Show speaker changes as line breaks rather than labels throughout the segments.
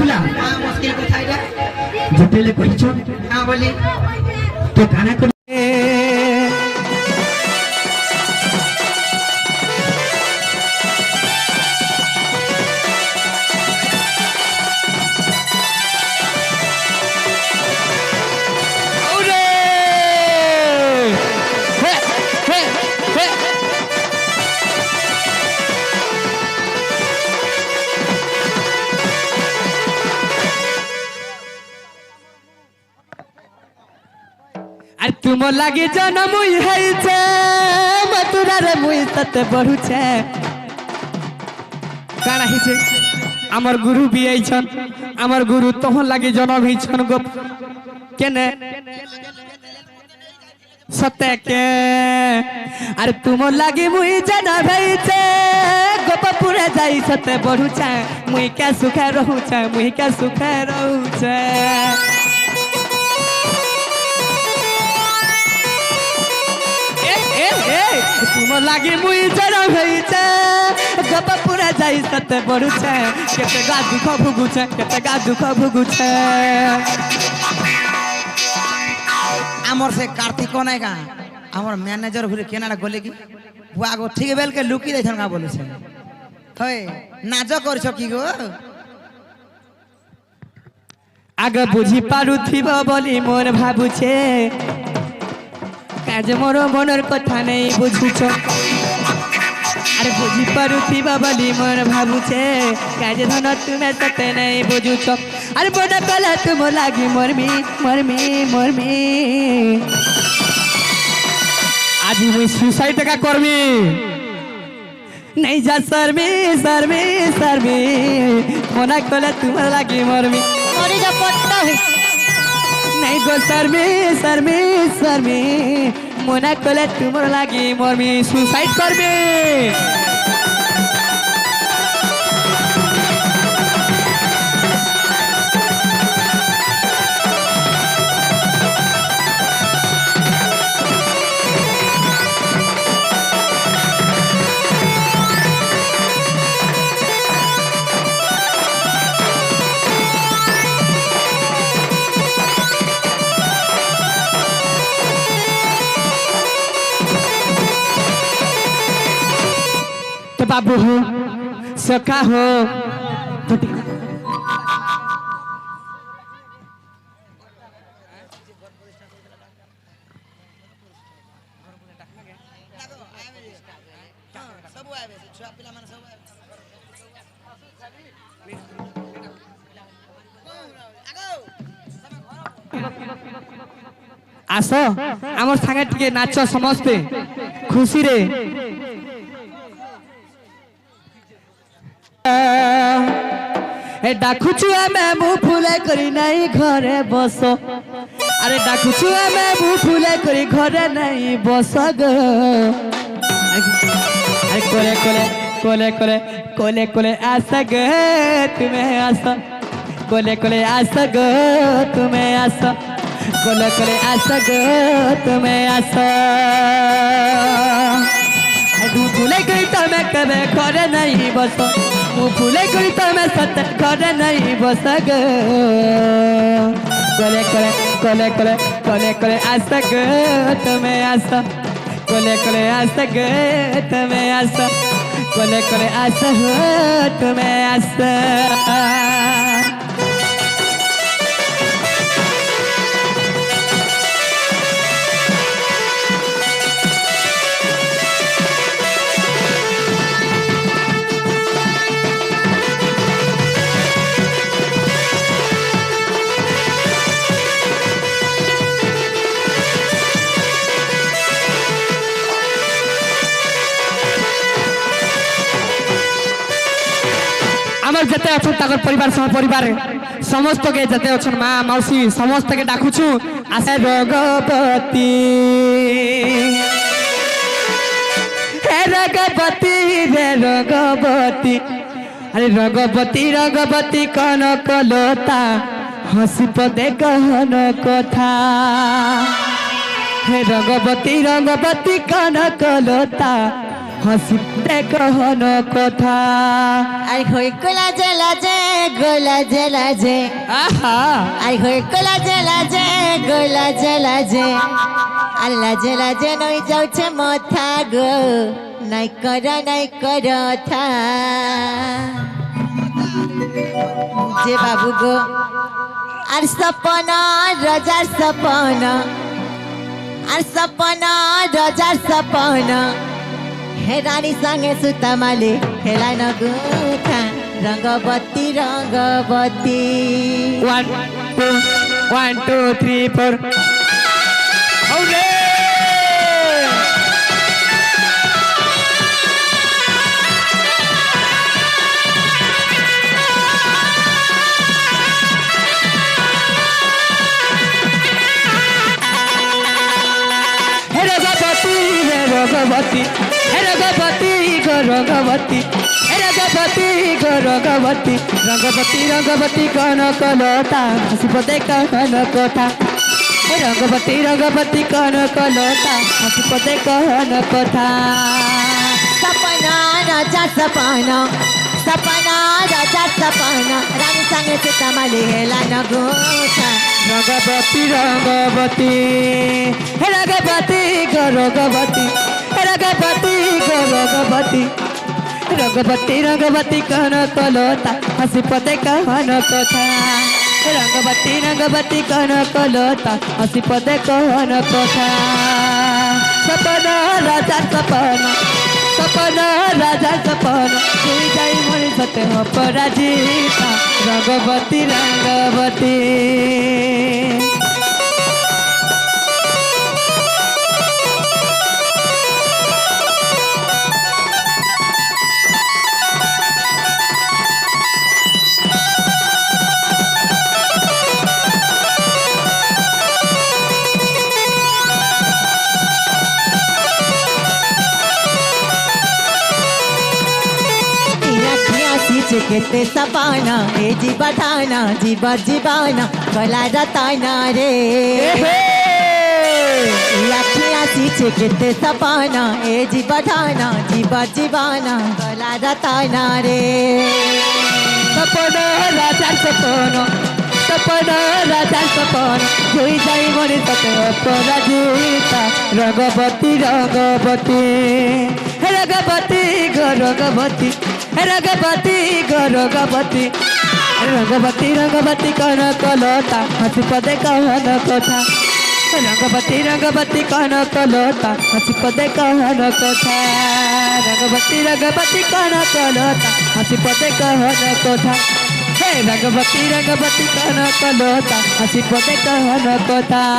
बुला
मुश्किल कोথায় রে
जटेले कहिছো
हां बोली
तो गाना कर
तुम लगे जन मुई है मथुरा रे मुई तते बढ़ुछे काना हिचे आमर गुरु भी आइछन आमर गुरु तोहन लगे जन भइछन गप केने सत्य के अरे तुम लगे मुई जन भइछे गप पूरे जाई सते बढ़ुछे मुई क्या सुख रहूछे मुई क्या सुख रहूछे तुम लागे मुई जरा भइछे गप पूरा जाई सते बढ़ुछे केते गा दुख भुगुछे केते गा दुख भुगुछे
आमर से कार्तिक कोनाय का आमर मैनेजर घुरे केनाडा गले की बुआ गो ठीक बेल के लुकी दैछन का बोले छे होय नाज करछो की गो
आगे बुझी पारुथिब बोली मोर भाबुछे काज मोर मनर कथा नहीं बुझुछ अरे बुझी पारुथिबा बोली मोर भाबुछे काज धन तुमे सते नहीं बुझुछ अरे बड़ कला तुम लागी मरमी मरमी मरमी आज मुई सुसाइड का करमी नहीं जा शर्मी शर्मी शर्मी मना कला तुम लागी मरमी
मरे जा पट्टा
नहीं गो शर्मी शर्मी शर्मी मना कले तुमर लागी मरमी सुसाइड करबे तो बाबू हो सखा हो आस आमर संगे टिके नाच समस्ते खुशी रे ए डाकुछु आमे मु फुले करी नहीं घरे बस अरे डाकुछु आमे मु फुले करी घरे नहीं बस ग अरे कोले कोले कोले कोले कोले कोले आस ग तुम्हें आस कोले कोले आस ग तुम्हें आस कोले कोले आस ग तुम्हें आस फुले करी तमें कबे घरे नहीं बस मु फुले करी तमें सत घरे नहीं बस ग कोले कोले कोले कोले कोले कोले आस ग तुम्हें आस कोले कोले आस ग तुम्हें आस कोले कोले आस हो तुम्हें आस जते अछन ताकर परिवार सह परिवार समस्त के जते अछन माँ मौसी समस्त के डाकुछु आसे रगवती हे रगवती रे रगवती अरे रगवती रगवती कन कलता हसी पदे कहन कथा हे रगवती रगवती कन कलता হাসিতে কহন কথা
আই হই গোলা জেলা যে
আহা
আই হই গোলা জেলা যে আল্লাহ জেলা যে নই যাচ্ছে মথা গো নাই কর থা যে বাবু গো আর সপনা রাজার সপনা আর সপনা রাজার সপনা হে রানী সঙ্গে সুতমালে খেলা ন গুথা রঙ্গবতী
1 2 3 4 ওরে রগবতী রঙ্গবতী কনকলতা হাসিপদে কহন কথা রঙ্গবতী কনকলতা হাসিপদে কহন কথা
सपना राजा सपना रानी संगे सीतामाली हेला न गोथा
रंगवती रंगवती कनकलता हसिपदे कहन कथा रंगवती कनकलता हसिपदे कहन कथा सपना राजा सपना तुई जाई मणि सते अपराजिता रंगवती
केते सपाना ए जीवाना कला रताना रे लखिया सीचे केते सपाना ए जीवाना कला रताना रे
सपना राजा सपना जोई जाई मणि सते अपराजिता रंगवती रंगवती कनकलता हसिपदे कहन कथा रंगवती कनकलता हसिपदे कहन कथा रंगवती कनकलता हसिपदे कहन कथा हे रंगवती कनकलता हसिपदे कहन कथा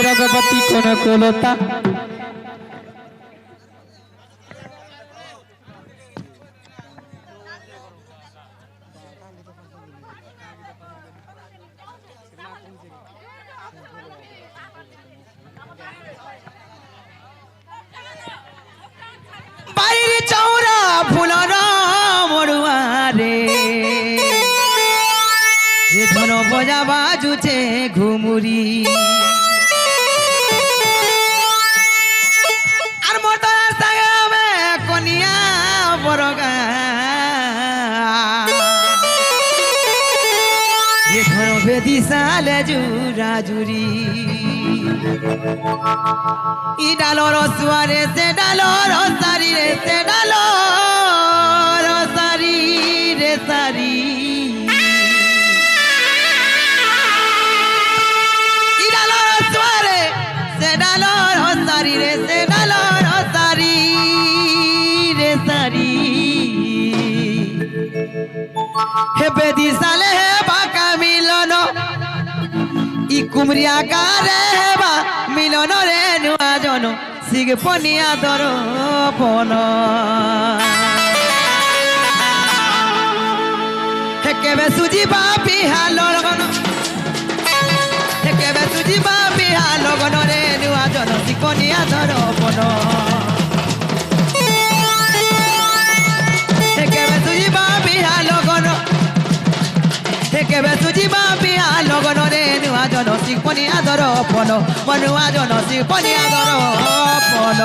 रंगवती कनकलता
बाड़ी चौरा फुलर मरुआरे ये धन बजा बाजुचे घुमुरी আর মোটর সাগরে কনিয়া বরগা ये धन बेदी साले जुरा जुरी ই ডালো রসুয়ারে সে ডালো রসারি রে সে ডালো রসারি রে সারি ই ডালো রসুয়ারে সে ডালো রসারি রে সে ডালো রসারি রে সারি হে বেদি সালে হে বাঁকা মিলন ই কুমরিয়া গারে বা মিলন রে নুয়া জন সিগ পনিয়া দরপন কেবে সুজিবা বিহা লগন কেবে সুজিবা বিহা লগন রে নুয়া জন সিগ পনিয়া দরপন কেবে সুজিবা বিহা লগন কেবে সুজিবা বিহা লগন রে নুয়া জন সিগ পনিয়া দরপন মনুয়া জন সিগ পনিয়া দরপন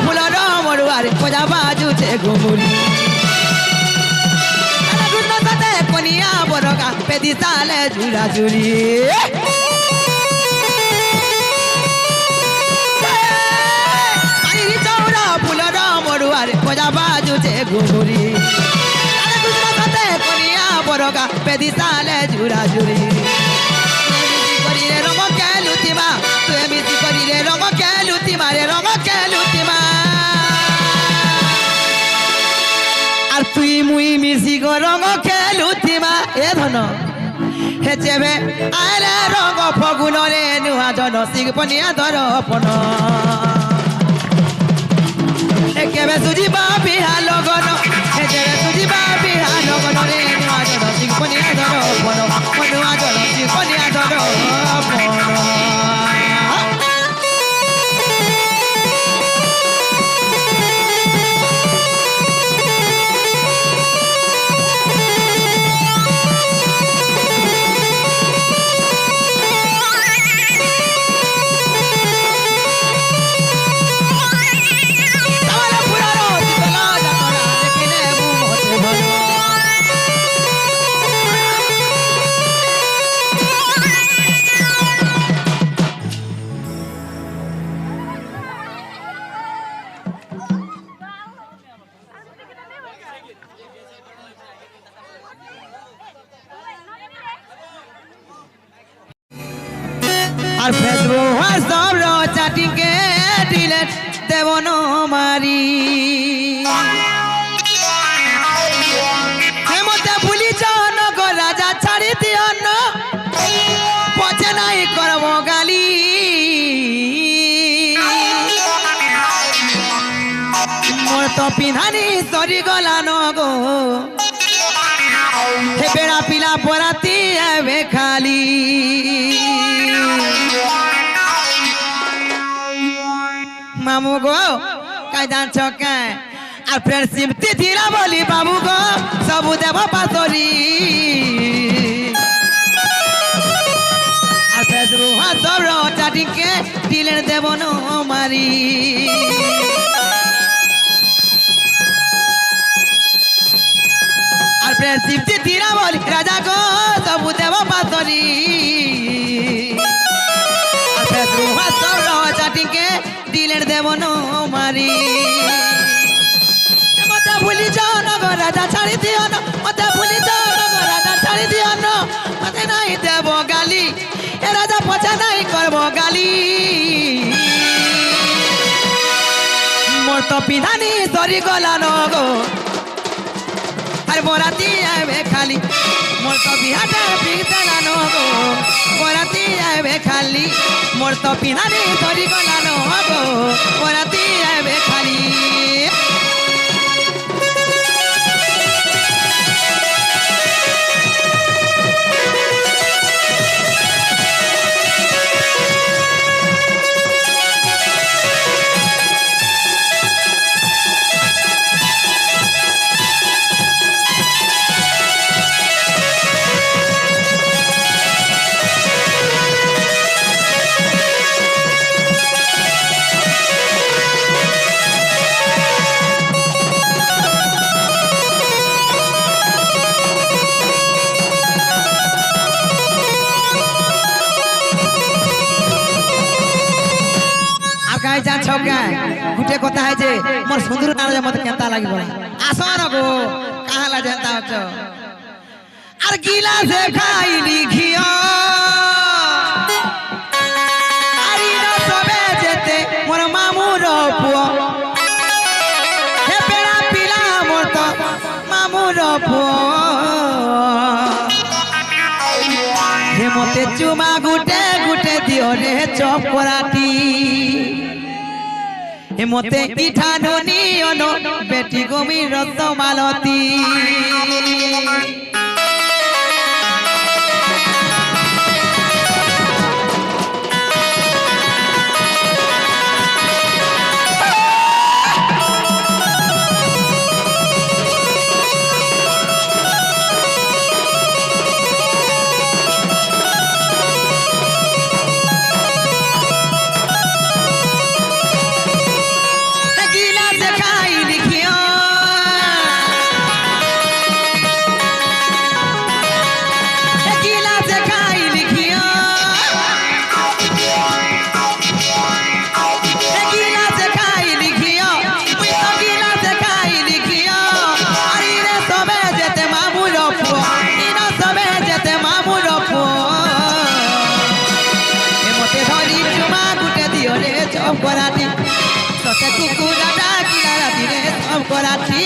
ফুলর মরুয়ারে পজা বাজুছে ঘুমুরি সাথে কনিয়া বরগা পেদি সালে ঝুরা ঝুরি চৌরা ফুলর মরুয়ারে পজা বাজুছে ঘুমুরি সাথে কনিয়া বরগা পেদি সালে ঝুরা ঝুরি রঙ কেলুতিমা তুই মিশি করিলে রঙ কেলুতিমা রে রঙ কেলুতিমা আর তুই মুই মিশি গো রঙ খেলুতিমা এ ধন হেচেবে আরে রঙ ফগুন রে নুয়া জন সিগ পনিয়া দরপন কেবে সুজিবা বিহা লগন হেচেবে সুজিবা বিহা লগন রে নুয়া জন সিগ পনিয়া দরপন মনুয়া জন সিগ পনিয়া দরপন আর ফেসবুক হোয়াটসঅ্যাপ চ্যাটিং কে ডিলেট দেব ন মারি হেমতে ভুলি জন গো রাজা ছাড়ি দিও ন পচে নাই করব গালি মোর তো পিধানি সরি গলা ন গো হে বেড়া পিলা পরাতি এবে খালি মামু গো কাই জানছ কাই আর ফ্রেন্ডশিপ তিথিরা বলি বাবু গো সবু দেব পাতরি আর ফেসবুক হোয়াটসঅ্যাপ চ্যাটিং কে ডিলেট দেব ন মারি আর ফ্রেন্ডশিপ তিথিরা বলি রাজা গো সবু দেব পাতরি আর ফেসবুক হোয়াটসঅ্যাপ চ্যাটিং কে ডিলেট দেব ন মারি মতে ভুলি যাও না গো রাজা ছাড়ি দিও না মতে ভুলি যাও না গো রাজা ছাড়ি দিও না মতে নাই দেব গালি এ রাজা পচা নাই করব গালি মোর তো পিধানি সরি গলা ন গো আর বরাতি আইবে খালি মোর তো বিহাটা পিগদেলা ন গো বরাতি আইবে খালি মোর তো পিধানি সরি গলা ন গো বরাতি আইবে খালি গায়ে যা ছকা গুটে কথা হয় যে মোর সুন্দর নারে মতে কেনতা লাগিব আসন গো কাহালা যেতা হচ্ছ আর গিলাসে খাইলি ঘিও আরি না সবে যেতে মোর মামুর পুয় হে পেড়া পিলা মোর তো মামুর পুয় হে মতে চুমা গুটে গুটে দিও রে চপ করাটি হে মতে পিঠা নুনি অনো বেটি গমি রত মালতী করাটি সতে কুকুরা ডাকিলা রাতিরে সব করাটি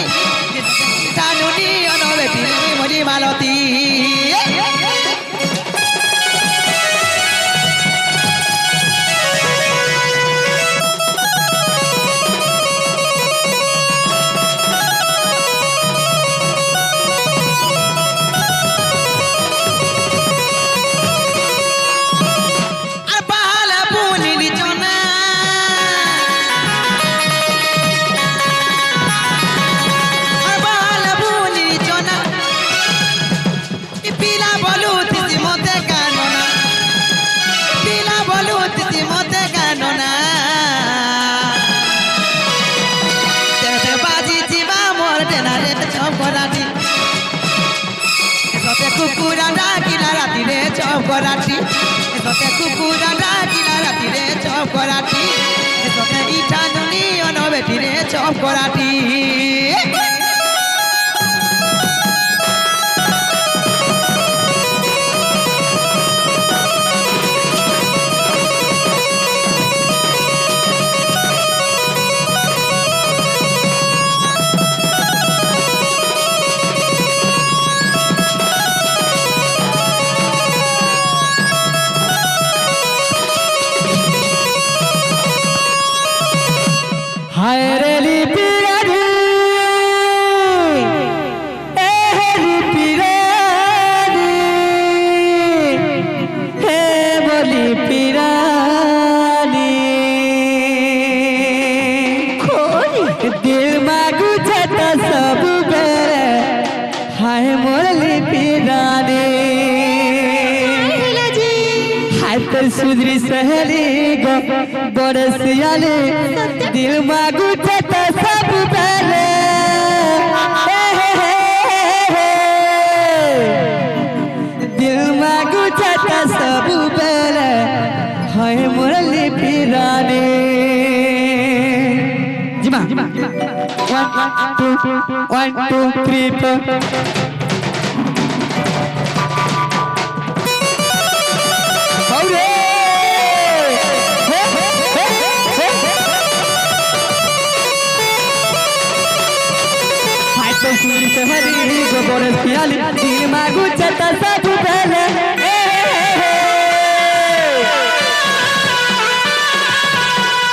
জানুনি অনবেটি মরি মালতী কুকুরা ডাকিলা রাতিরে চপ করাটি সতে কুকুরা ডাকিলা রাতিরে চপ করাটি সতে ইটা নুনি অনবেটিরে চপ করাটি
हाय रे लिपिरानी ए लिपिरानी हे बोली पिरानी खोली दिल मागू छता सब बेरे हाय मोर लिपिरानी हाय तर सुधरी सहेली गो बरसियाले दिल मागू छता सब बेरे दिल मागू छता सब बेरे हाय मुरली पिराने जिमा 1 2 3 4 हरी गोबर पियाली दिल मागू छता सब बेले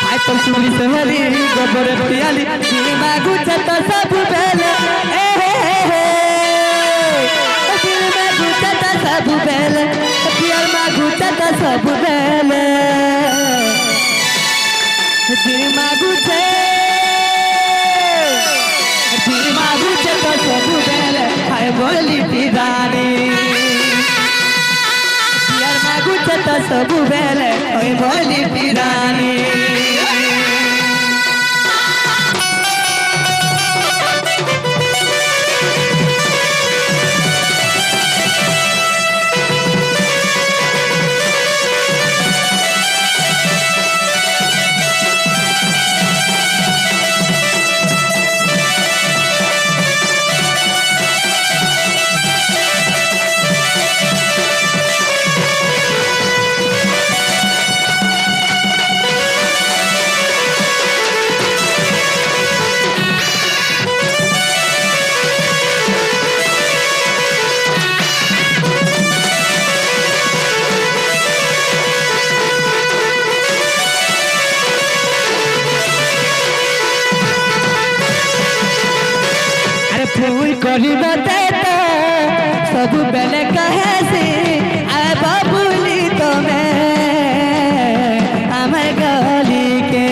हाय तो सुनी से हरी गोबर पियाली दिल मागू छता सब बेले दिल मागू छता सब बेले पियाल मागू छता सब बेले दिल मागू छता सब बेले हाय बोली पिरानी यार मागू छता सब बेले हाय बोली पिरानी କରିବତେ ତ ସବୁବେଳେ କହେ ସେ ଆବ ବୋଲି ତମେ আমার গলিকে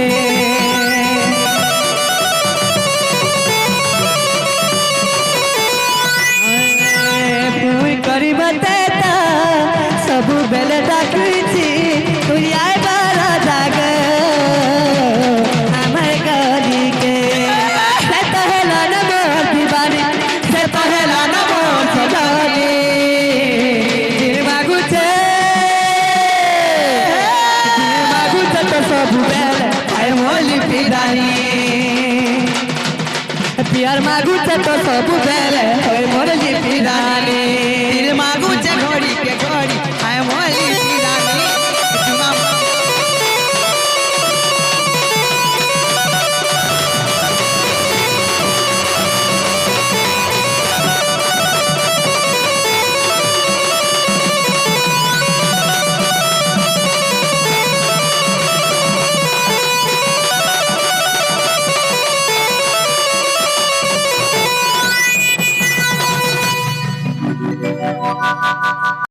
তুই করিবতে তো ସବୁବେଳେ ডাকুছি তুই আইবার জাগ আমার গলিকে সে তো হেলা না মোর দিবানি সে তো হেলা না মোর সজনি মাগুছে মাগুছে তো ସବୁବେଳେ আয় মোলি পিদানি পিয়ার মাগুছে তো ସବୁବେଳେ ওই মোলি পিদানি
মাগুছে ঘড়ি কে ঘড়ি আয় মলি